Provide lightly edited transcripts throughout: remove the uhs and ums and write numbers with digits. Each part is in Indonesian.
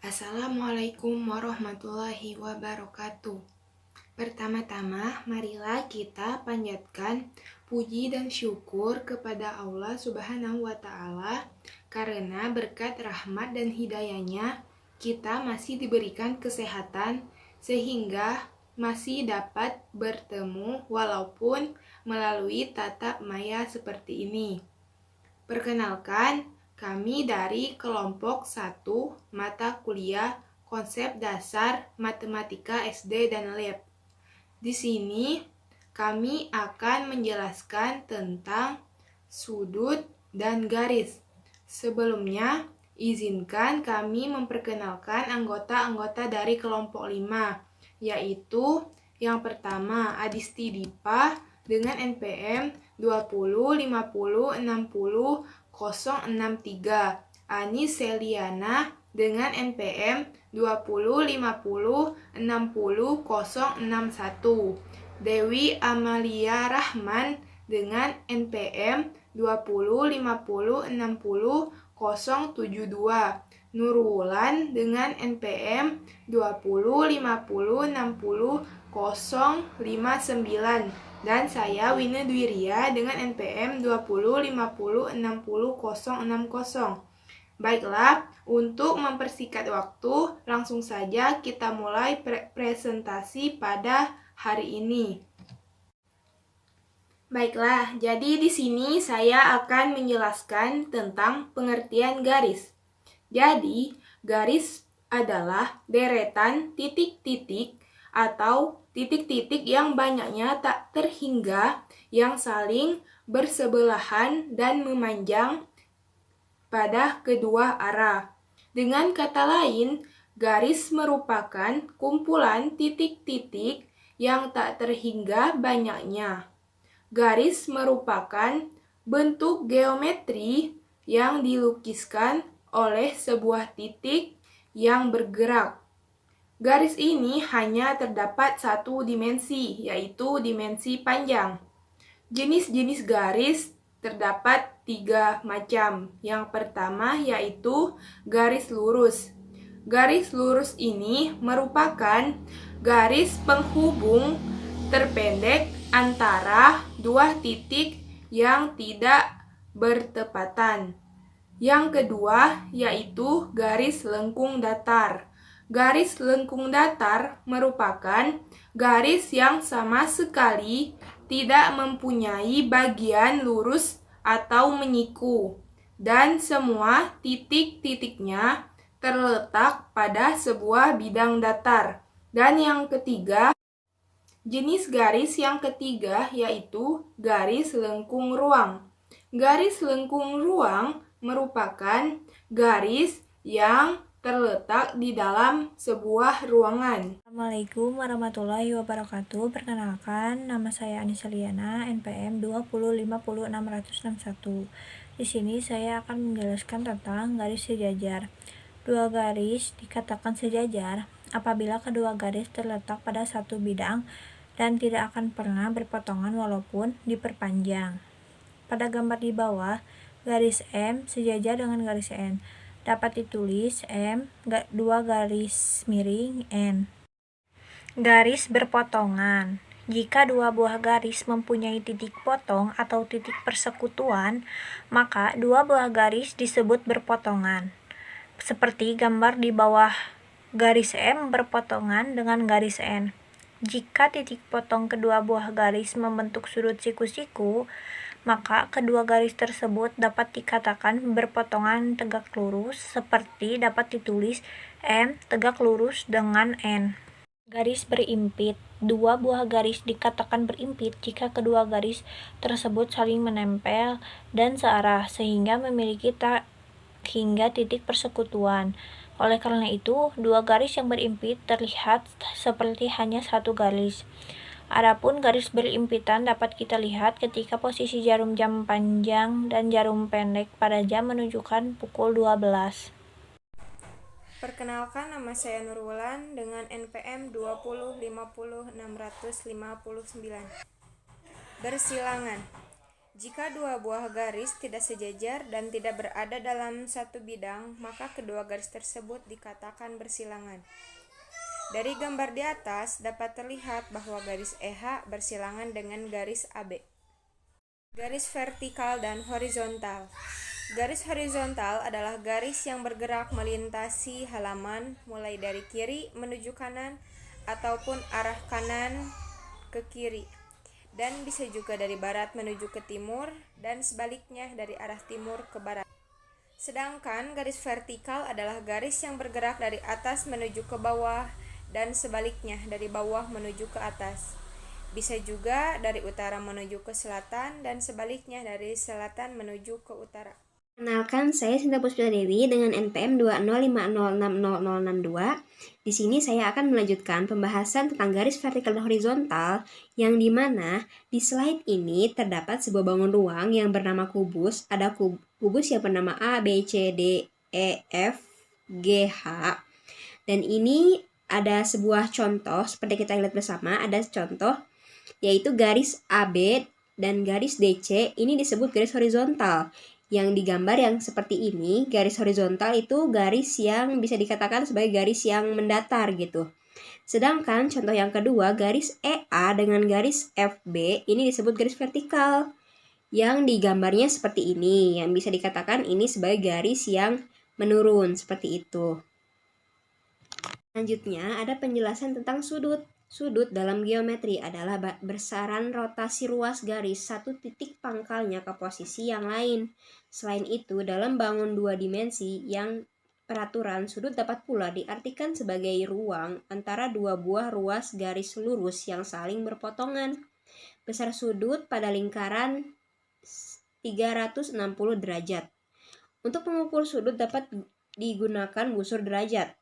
Assalamualaikum warahmatullahi wabarakatuh. Pertama-tama, marilah kita panjatkan puji dan syukur kepada Allah Subhanahu wa Ta'ala karena berkat rahmat dan hidayahnya kita masih diberikan kesehatan sehingga masih dapat bertemu walaupun melalui tatap maya seperti ini. Perkenalkan, kami dari kelompok 1 mata kuliah Konsep Dasar Matematika SD dan Lab. Di sini kami akan menjelaskan tentang sudut dan garis. Sebelumnya, izinkan kami memperkenalkan anggota-anggota dari kelompok 5, yaitu yang pertama Adisti Dipa dengan NPM 20506063, Anis Seliana dengan NPM 20506061, Dewi Amalia Rahman dengan NPM 20506072, Nurwulan dengan NPM 20506059, dan saya Wina Dwiria dengan NPM 20506060. Baiklah, untuk mempersingkat waktu, langsung saja kita mulai presentasi pada hari ini. Baiklah, jadi di sini saya akan menjelaskan tentang pengertian garis. Jadi, garis adalah deretan titik-titik atau titik-titik yang banyaknya tak terhingga yang saling bersebelahan dan memanjang pada kedua arah. Dengan kata lain, garis merupakan kumpulan titik-titik yang tak terhingga banyaknya. Garis merupakan bentuk geometri yang dilukiskan oleh sebuah titik yang bergerak. Garis ini hanya terdapat satu dimensi, yaitu dimensi panjang. Jenis-jenis garis terdapat 3 macam. Yang pertama yaitu garis lurus. Garis lurus ini merupakan garis penghubung terpendek antara dua titik yang tidak bertepatan. Yang kedua yaitu garis lengkung datar. Garis lengkung datar merupakan garis yang sama sekali tidak mempunyai bagian lurus atau menyiku, dan semua titik-titiknya terletak pada sebuah bidang datar. Dan yang ketiga, jenis garis yang ketiga yaitu garis lengkung ruang. Garis lengkung ruang merupakan garis yang terletak di dalam sebuah ruangan. Assalamualaikum warahmatullahi wabarakatuh. Perkenalkan, nama saya Anis Seliana, NPM 20506061. Di sini saya akan menjelaskan tentang garis sejajar. Dua garis dikatakan sejajar apabila kedua garis terletak pada satu bidang dan tidak akan pernah berpotongan walaupun diperpanjang. Pada gambar di bawah, garis M sejajar dengan garis N. Dapat ditulis M, dua garis miring N. Garis berpotongan. Jika dua buah garis mempunyai titik potong atau titik persekutuan, maka dua buah garis disebut berpotongan. Seperti gambar di bawah, garis M berpotongan dengan garis N. Jika titik potong kedua buah garis membentuk sudut siku-siku, maka kedua garis tersebut dapat dikatakan berpotongan tegak lurus, seperti dapat ditulis M tegak lurus dengan N. Garis berimpit. Dua buah garis dikatakan berimpit jika kedua garis tersebut saling menempel dan searah sehingga memiliki tak hingga titik persekutuan. Oleh karena itu, dua garis yang berimpit terlihat seperti hanya satu garis. Adapun garis berimpitan dapat kita lihat ketika posisi jarum jam panjang dan jarum pendek pada jam menunjukkan pukul 12. Perkenalkan, nama saya Nurwulan dengan NPM 20506059. Bersilangan. Jika dua buah garis tidak sejajar dan tidak berada dalam satu bidang, maka kedua garis tersebut dikatakan bersilangan. Dari gambar di atas dapat terlihat bahwa garis EH bersilangan dengan garis AB. Garis vertikal dan horizontal. Garis horizontal adalah garis yang bergerak melintasi halaman mulai dari kiri menuju kanan ataupun arah kanan ke kiri, dan bisa juga dari barat menuju ke timur dan sebaliknya dari arah timur ke barat. Sedangkan garis vertikal adalah garis yang bergerak dari atas menuju ke bawah dan sebaliknya dari bawah menuju ke atas. Bisa juga dari utara menuju ke selatan dan sebaliknya dari selatan menuju ke utara. Kenalkan, saya Sinta Puspiadewi dengan NPM 205060062. Di sini saya akan melanjutkan pembahasan tentang garis vertikal dan horizontal, yang dimana di slide ini terdapat sebuah bangun ruang yang bernama kubus. Ada kubus yang bernama A, B, C, D, E, F, G, H. Dan ini ada sebuah contoh, seperti kita lihat bersama, ada contoh, yaitu garis AB dan garis DC, ini disebut garis horizontal. Yang digambar yang seperti ini, garis horizontal itu garis yang bisa dikatakan sebagai garis yang mendatar gitu. Sedangkan contoh yang kedua, garis EA dengan garis FB, ini disebut garis vertikal. Yang digambarnya seperti ini, yang bisa dikatakan ini sebagai garis yang menurun, seperti itu. Selanjutnya ada penjelasan tentang sudut. Sudut dalam geometri adalah besaran rotasi ruas garis satu titik pangkalnya ke posisi yang lain. Selain itu, dalam bangun dua dimensi yang peraturan, sudut dapat pula diartikan sebagai ruang antara dua buah ruas garis lurus yang saling berpotongan. Besar sudut pada lingkaran 360 derajat. Untuk mengukur sudut dapat digunakan busur derajat.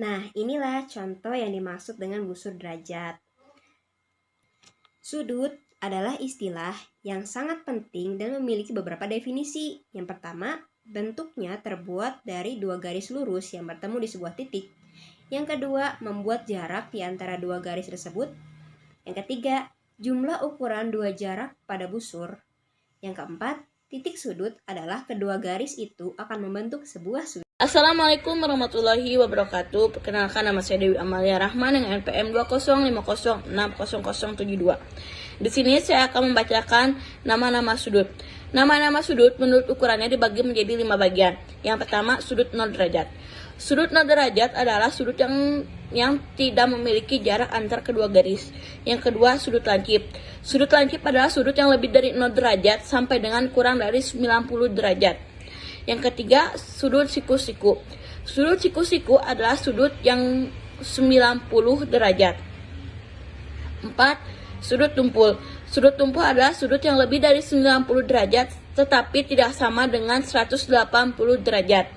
Nah, inilah contoh yang dimaksud dengan busur derajat. Sudut adalah istilah yang sangat penting dan memiliki beberapa definisi. Yang pertama, bentuknya terbuat dari dua garis lurus yang bertemu di sebuah titik. Yang kedua, membuat jarak di antara dua garis tersebut. Yang ketiga, jumlah ukuran dua jarak pada busur. Yang keempat, titik sudut adalah kedua garis itu akan membentuk sebuah sudut. Assalamualaikum warahmatullahi wabarakatuh. Perkenalkan, nama saya Dewi Amalia Rahman dengan NPM 205060072. Di sini saya akan membacakan nama-nama sudut. Nama-nama sudut menurut ukurannya dibagi menjadi 5 bagian. Yang pertama, sudut 0 derajat. Sudut 0 derajat adalah sudut yang tidak memiliki jarak antar kedua garis. Yang kedua, sudut lancip. Sudut lancip adalah sudut yang lebih dari 0 derajat sampai dengan kurang dari 90 derajat. Yang ketiga, sudut siku-siku. Sudut siku-siku adalah sudut yang 90 derajat. 4. Sudut tumpul. Sudut tumpul adalah sudut yang lebih dari 90 derajat tetapi tidak sama dengan 180 derajat.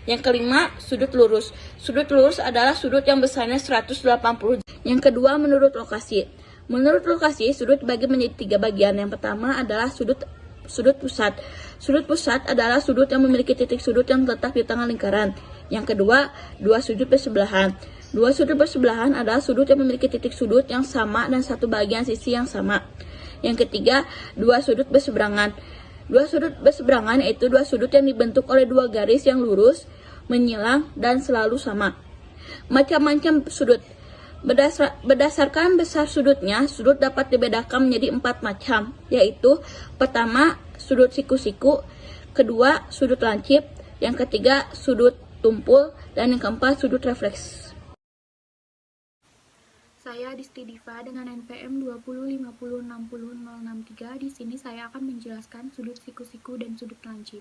Yang kelima, sudut lurus. Sudut lurus adalah sudut yang besarnya 180 derajat. Yang kedua, menurut lokasi. Menurut lokasi, sudut dibagi menjadi 3 bagian. Yang pertama adalah sudut pusat. Sudut pusat adalah sudut yang memiliki titik sudut yang terletak di tengah lingkaran. Yang kedua, dua sudut bersebelahan. Dua sudut bersebelahan adalah sudut yang memiliki titik sudut yang sama dan satu bagian sisi yang sama. Yang ketiga, dua sudut berseberangan. Dua sudut berseberangan yaitu dua sudut yang dibentuk oleh dua garis yang lurus, menyilang, dan selalu sama. Macam-macam sudut. Berdasarkan besar sudutnya, sudut dapat dibedakan menjadi 4 macam, yaitu pertama, sudut siku-siku, kedua, sudut lancip, yang ketiga, sudut tumpul, dan yang keempat, sudut refleks. Saya Disti Diva dengan NPM 205060063. Di sini saya akan menjelaskan sudut siku-siku dan sudut lancip.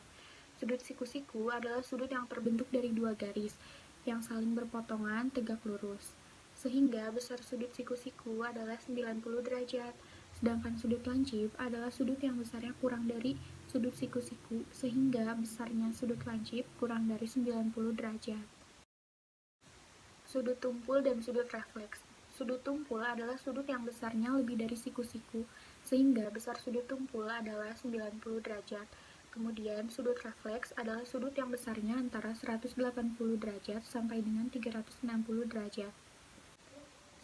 Sudut siku-siku adalah sudut yang terbentuk dari dua garis yang saling berpotongan tegak lurus, sehingga besar sudut siku-siku adalah 90 derajat. Sedangkan sudut lancip adalah sudut yang besarnya kurang dari sudut siku-siku, sehingga besarnya sudut lancip kurang dari 90 derajat. Sudut tumpul dan sudut refleks. Sudut tumpul adalah sudut yang besarnya lebih dari siku-siku, sehingga besar sudut tumpul adalah 90 derajat. Kemudian sudut refleks adalah sudut yang besarnya antara 180 derajat sampai dengan 360 derajat.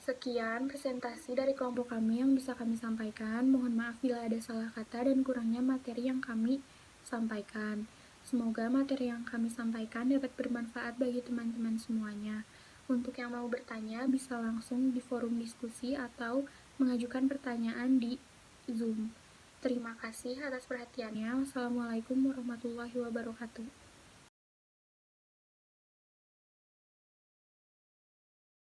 Sekian presentasi dari kelompok kami yang bisa kami sampaikan. Mohon maaf bila ada salah kata dan kurangnya materi yang kami sampaikan. Semoga materi yang kami sampaikan dapat bermanfaat bagi teman-teman semuanya. Untuk yang mau bertanya, bisa langsung di forum diskusi atau mengajukan pertanyaan di Zoom. Terima kasih atas perhatiannya. Wassalamualaikum warahmatullahi wabarakatuh.